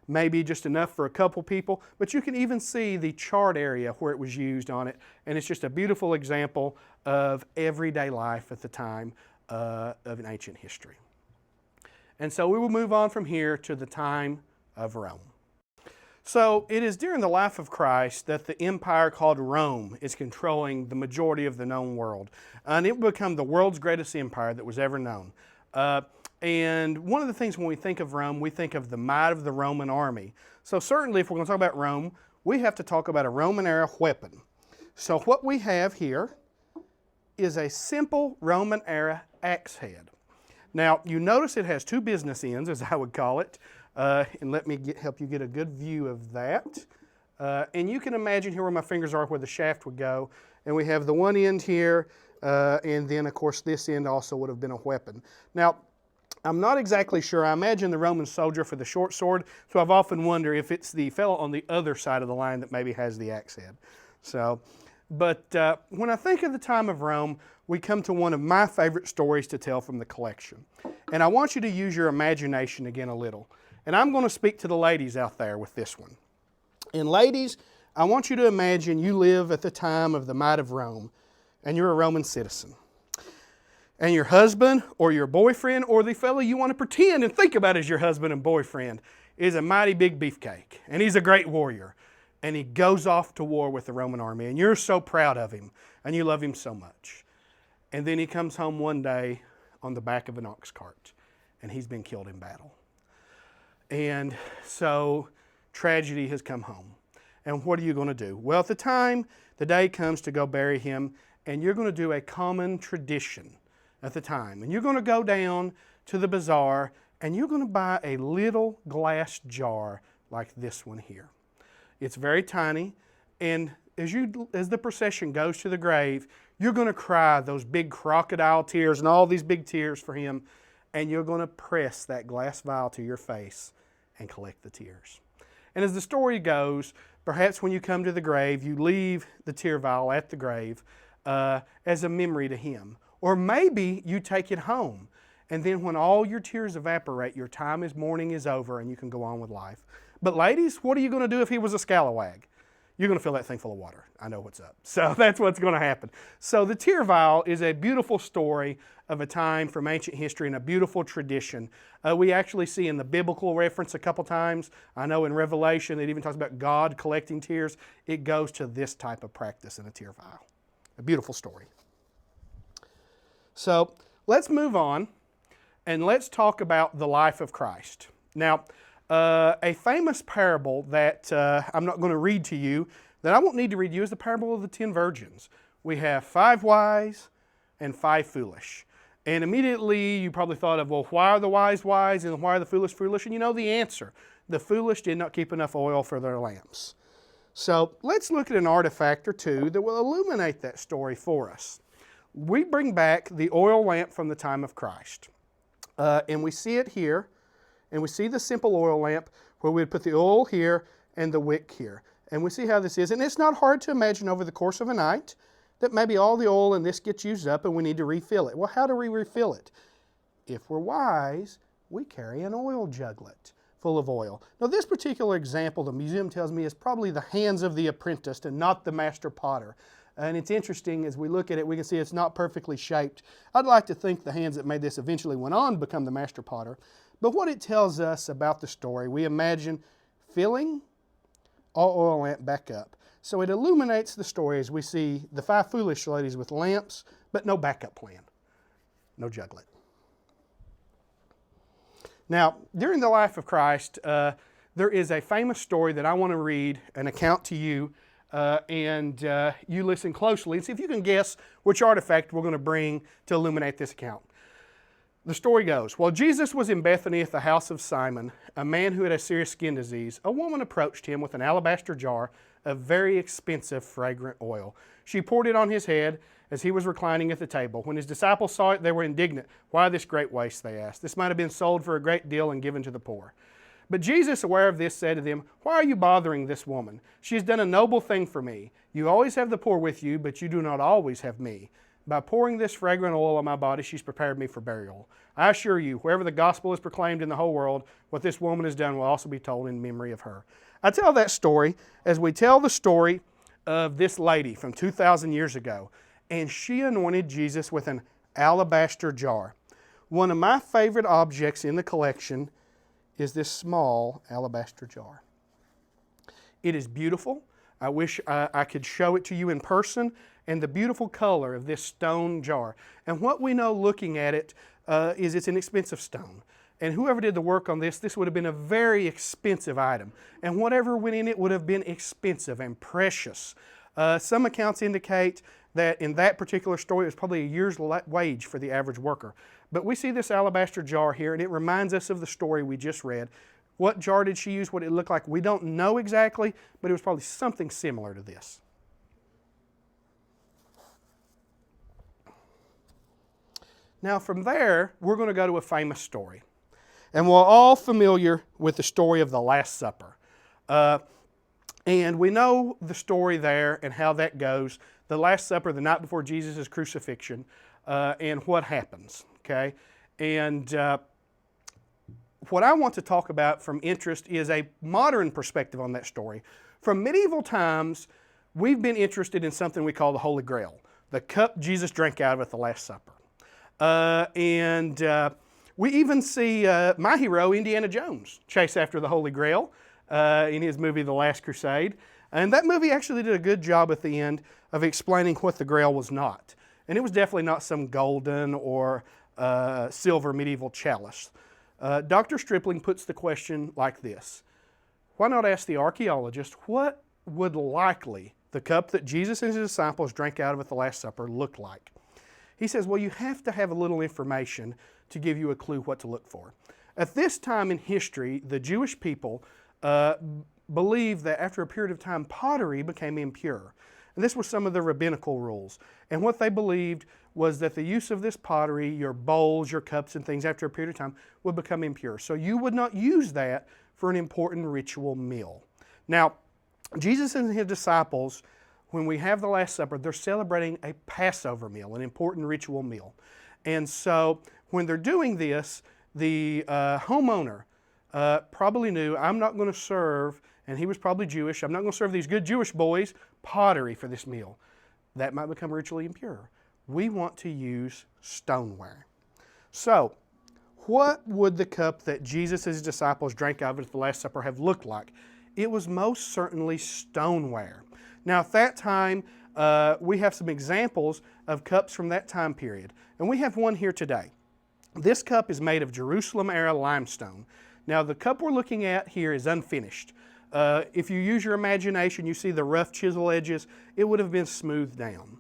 Maybe just enough for a couple people. But you can even see the chart area where it was used on it. And it's just a beautiful example of everyday life at the time of an ancient history. And so we will move on from here to the time of Rome. So it is during the life of Christ that the empire called Rome is controlling the majority of the known world. And it will become the world's greatest empire that was ever known. And one of the things when we think of Rome, we think of the might of the Roman army. So certainly if we're going to talk about Rome, we have to talk about a Roman era weapon. So what we have here is a simple Roman era axe head. Now you notice it has two business ends, as I would call it. And let me help you get a good view of that. And you can imagine here where my fingers are where the shaft would go. And we have the one end here, and then of course this end also would have been a weapon. Now, I'm not exactly sure. I imagine the Roman soldier for the short sword, so I've often wondered if it's the fellow on the other side of the line that maybe has the axe head. So, but when I think of the time of Rome, we come to one of my favorite stories to tell from the collection. And I want you to use your imagination again a little. And I'm going to speak to the ladies out there with this one. And ladies, I want you to imagine you live at the time of the might of Rome, and you're a Roman citizen. And your husband or your boyfriend or the fellow you want to pretend and think about as your husband and boyfriend is a mighty big beefcake. And he's a great warrior. And he goes off to war with the Roman army. And you're so proud of him. And you love him so much. And then he comes home one day on the back of an ox cart. And he's been killed in battle. And so tragedy has come home. And what are you going to do? Well, at the time, the day comes to go bury him, and you're going to do a common tradition at the time. And you're going to go down to the bazaar, and you're going to buy a little glass jar like this one here. It's very tiny, and as the procession goes to the grave, you're going to cry those big crocodile tears and all these big tears for him, and you're going to press that glass vial to your face and collect the tears. And as the story goes, perhaps when you come to the grave, you leave the tear vial at the grave as a memory to him. Or maybe you take it home, and then when all your tears evaporate, your time as mourning is over and you can go on with life. But ladies, what are you going to do if he was a scalawag? You're going to fill that thing full of water. I know what's up. So that's what's going to happen. So the tear vial is a beautiful story of a time from ancient history and a beautiful tradition. We actually see in the biblical reference a couple times. I know in Revelation it even talks about God collecting tears. It goes to this type of practice in a tear vial. A beautiful story. So let's move on and let's talk about the life of Christ. Now, a famous parable that I'm not going to read to you, that I won't need to read to you, is the parable of the 10 virgins. We have 5 wise and 5 foolish. And immediately you probably thought of, well, why are the wise wise and why are the foolish foolish? And you know the answer. The foolish did not keep enough oil for their lamps. So let's look at an artifact or two that will illuminate that story for us. We bring back the oil lamp from the time of Christ. And we see it here And we see the simple oil lamp where we'd put the oil here and the wick here. And we see how this is. And it's not hard to imagine over the course of a night that maybe all the oil in this gets used up and we need to refill it. Well, how do we refill it? If we're wise, we carry an oil juglet full of oil. Now, this particular example, the museum tells me, is probably the hands of the apprentice and not the master potter. And it's interesting, as we look at it, we can see it's not perfectly shaped. I'd like to think the hands that made this eventually went on to become the master potter. But what it tells us about the story, we imagine filling our oil lamp back up. So it illuminates the story as we see the 5 foolish ladies with lamps, but no backup plan, no juglet. Now, during the life of Christ, there is a famous story that I want to read an account to you, and you listen closely and see if you can guess which artifact we're going to bring to illuminate this account. The story goes, while Jesus was in Bethany at the house of Simon, a man who had a serious skin disease, a woman approached him with an alabaster jar of very expensive fragrant oil. She poured it on his head as he was reclining at the table. When his disciples saw it, they were indignant. Why this great waste, they asked. This might have been sold for a great deal and given to the poor. But Jesus, aware of this, said to them, why are you bothering this woman? She has done a noble thing for me. You always have the poor with you, but you do not always have me. By pouring this fragrant oil on my body, she's prepared me for burial. I assure you, wherever the gospel is proclaimed in the whole world, what this woman has done will also be told in memory of her. I tell that story as we tell the story of this lady from 2,000 years ago, and she anointed Jesus with an alabaster jar. One of my favorite objects in the collection is this small alabaster jar. It is beautiful. I wish I could show it to you in person, and the beautiful color of this stone jar. And what we know looking at it is it's an expensive stone. And whoever did the work on this would have been a very expensive item. And whatever went in it would have been expensive and precious. Some accounts indicate that in that particular story, it was probably a year's wage for the average worker. But we see this alabaster jar here, and it reminds us of the story we just read. What jar did she use? What it looked like? We don't know exactly, but it was probably something similar to this. Now from there, we're going to go to a famous story. And we're all familiar with the story of the Last Supper. And we know the story there and how that goes. The Last Supper, the night before Jesus' crucifixion, and what happens. Okay? And what I want to talk about from interest is a modern perspective on that story. From medieval times, we've been interested in something we call the Holy Grail, the cup Jesus drank out of at the Last Supper. We even see my hero, Indiana Jones, chase after the Holy Grail in his movie, The Last Crusade. And that movie actually did a good job at the end of explaining what the Grail was not. And it was definitely not some golden or silver medieval chalice. Dr. Stripling puts the question like this. Why not ask the archaeologist what would likely the cup that Jesus and his disciples drank out of at the Last Supper look like? He says, well, you have to have a little information to give you a clue what to look for. At this time in history, the Jewish people believed that after a period of time, pottery became impure. And this were some of the rabbinical rules. And what they believed was that the use of this pottery, your bowls, your cups and things, after a period of time, would become impure. So you would not use that for an important ritual meal. Now, Jesus and his disciples, when we have the Last Supper, they're celebrating a Passover meal, an important ritual meal. And so when they're doing this, the homeowner probably knew, I'm not going to serve, and he was probably Jewish, I'm not going to serve these good Jewish boys pottery for this meal. That might become ritually impure. We want to use stoneware. So, what would the cup that Jesus and his disciples drank out of at the Last Supper have looked like? It was most certainly stoneware. Now, at that time, we have some examples of cups from that time period. And we have one here today. This cup is made of Jerusalem-era limestone. Now, the cup we're looking at here is unfinished. If you use your imagination, you see the rough chisel edges, it would have been smoothed down.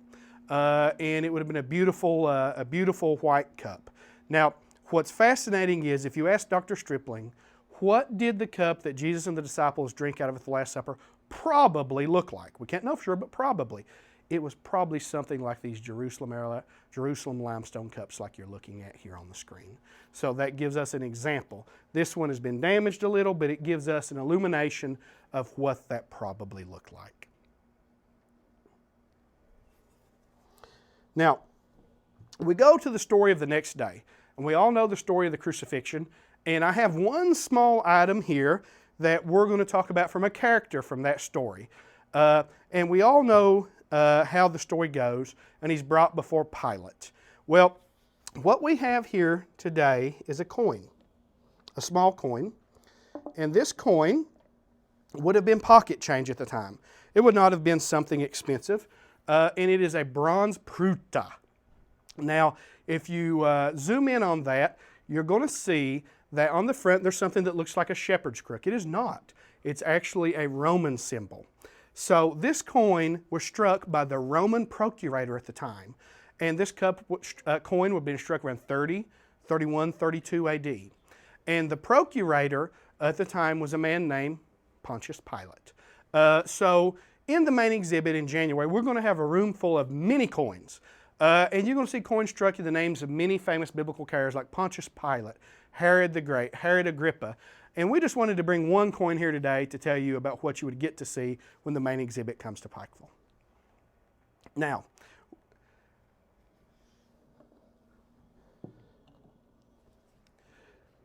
And it would have been a beautiful white cup. Now, what's fascinating is, if you ask Dr. Stripling, what did the cup that Jesus and the disciples drink out of at the Last Supper probably look like? We can't know for sure, but probably. it was probably something like these Jerusalem limestone cups like you're looking at here on the screen. So that gives us an example. This one has been damaged a little, but it gives us an illumination of what that probably looked like. Now, we go to the story of the next day, and we all know the story of the crucifixion, and I have one small item here that we're going to talk about from a character from that story. And we all know how the story goes, and he's brought before Pilate. Well, what we have here today is a coin, a small coin, and this coin would have been pocket change at the time. It would not have been something expensive, and it is a bronze pruta. Now, if you zoom in on that, you're going to see that on the front there's something that looks like a shepherd's crook. It is not. It's actually a Roman symbol. So this coin was struck by the Roman procurator at the time. And this coin would have been struck around 30, 31, 32 AD. And the procurator at the time was a man named Pontius Pilate. So in the main exhibit in January, we're going to have a room full of many coins. And you're going to see coins struck in the names of many famous biblical characters like Pontius Pilate, Herod the Great, Herod Agrippa. And we just wanted to bring one coin here today to tell you about what you would get to see when the main exhibit comes to Pikeville. Now,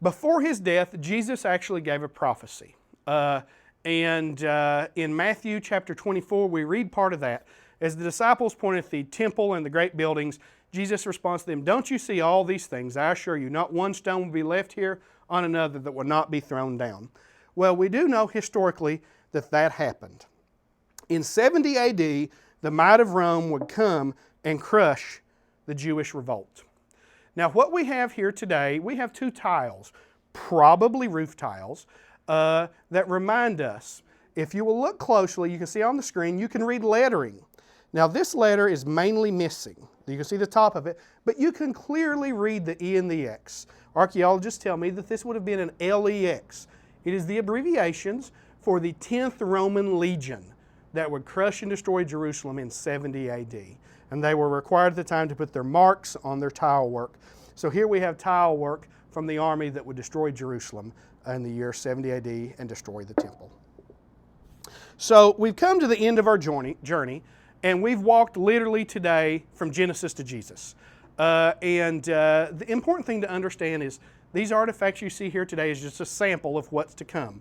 before his death, Jesus actually gave a prophecy. In Matthew chapter 24, we read part of that. As the disciples pointed at the temple and the great buildings, Jesus responds to them, "Don't you see all these things? I assure you, not one stone will be left here on another that will not be thrown down." Well, we do know historically that that happened. In 70 AD, the might of Rome would come and crush the Jewish revolt. Now, what we have here today, we have two tiles, probably roof tiles, that remind us. If you will look closely, you can see on the screen, you can read lettering. Now, this letter is mainly missing. You can see the top of it, but you can clearly read the E and the X. Archaeologists tell me that this would have been an LEX. It is the abbreviations for the 10th Roman Legion that would crush and destroy Jerusalem in 70 AD. And they were required at the time to put their marks on their tile work. So here we have tile work from the army that would destroy Jerusalem in the year 70 AD and destroy the temple. So we've come to the end of our journey, and we've walked literally today from Genesis to Jesus. The important thing to understand is these artifacts you see here today is just a sample of what's to come.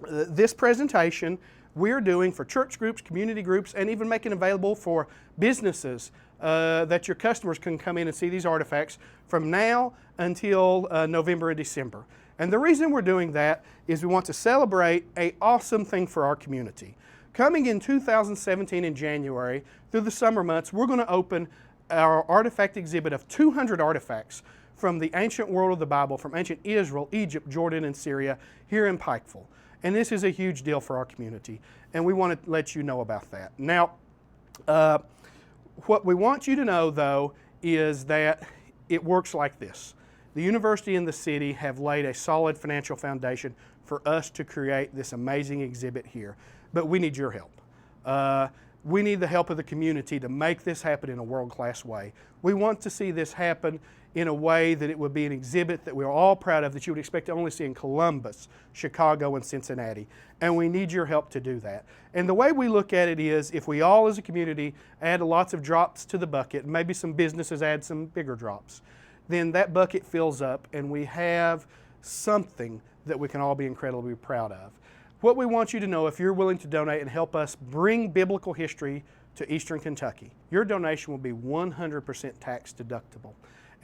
This presentation we're doing for church groups, community groups, and even making available for businesses that your customers can come in and see these artifacts from now until November and December. And the reason we're doing that is we want to celebrate an awesome thing for our community. Coming in 2017 in January, through the summer months, we're going to open our artifact exhibit of 200 artifacts from the ancient world of the Bible, from ancient Israel, Egypt, Jordan, and Syria, here in Pikeville. And this is a huge deal for our community, and we want to let you know about that. Now, what we want you to know, though, is that it works like this. The university and the city have laid a solid financial foundation for us to create this amazing exhibit here. But we need your help. We need the help of the community to make this happen in a world-class way. We want to see this happen in a way that it would be an exhibit that we're all proud of, that you would expect to only see in Columbus, Chicago, and Cincinnati. And we need your help to do that. And the way we look at it is, if we all as a community add lots of drops to the bucket, maybe some businesses add some bigger drops, then that bucket fills up and we have something that we can all be incredibly proud of. What we want you to know, if you're willing to donate and help us bring biblical history to Eastern Kentucky, your donation will be 100% tax deductible.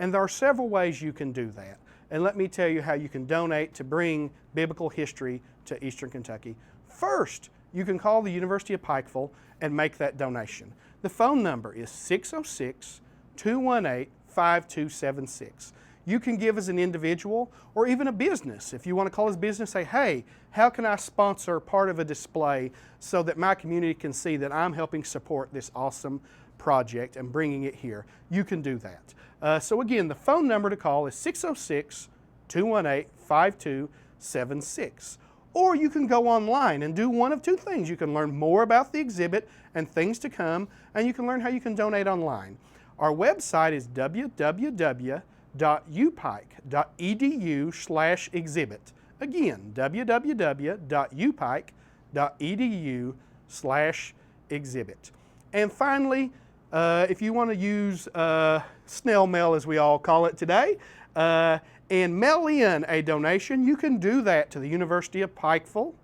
And there are several ways you can do that. And let me tell you how you can donate to bring biblical history to Eastern Kentucky. First, you can call the University of Pikeville and make that donation. The phone number is 606-218-5276. You can give as an individual or even a business. If you want to call his business, say, hey, how can I sponsor part of a display so that my community can see that I'm helping support this awesome project and bringing it here? You can do that. So again, the phone number to call is 606-218-5276. Or you can go online and do one of two things. You can learn more about the exhibit and things to come, and you can learn how you can donate online. Our website is www.upike.edu/exhibit. Again, www.upike.edu/exhibit. And finally, if you want to use snail mail, as we all call it today, and mail in a donation, you can do that to the University of Pikeville.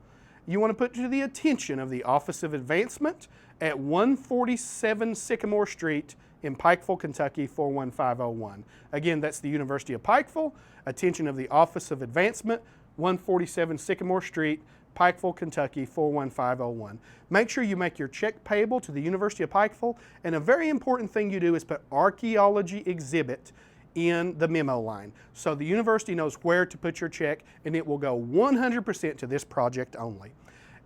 You want to put it to the attention of the Office of Advancement at 147 Sycamore Street in Pikeville, Kentucky, 41501. Again, that's the University of Pikeville, attention of the Office of Advancement, 147 Sycamore Street, Pikeville, Kentucky, 41501. Make sure you make your check payable to the University of Pikeville, and a very important thing you do is put archaeology exhibit in the memo line. So the university knows where to put your check, and it will go 100% to this project only.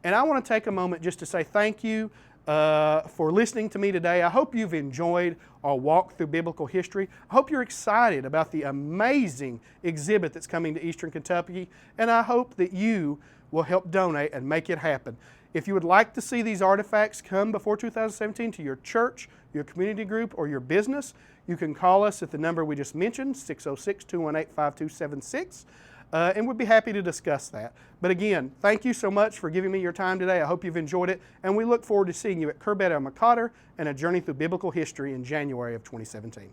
And I want to take a moment just to say thank you for listening to me today. I hope you've enjoyed our walk through biblical history. I hope you're excited about the amazing exhibit that's coming to Eastern Kentucky, and I hope that you will help donate and make it happen. If you would like to see these artifacts come before 2017 to your church, your community group, or your business, you can call us at the number we just mentioned, 606-218-5276, and we'd be happy to discuss that. But again, thank you so much for giving me your time today. I hope you've enjoyed it, and we look forward to seeing you at Khirbet and Maqatir and a journey through biblical history in January of 2017.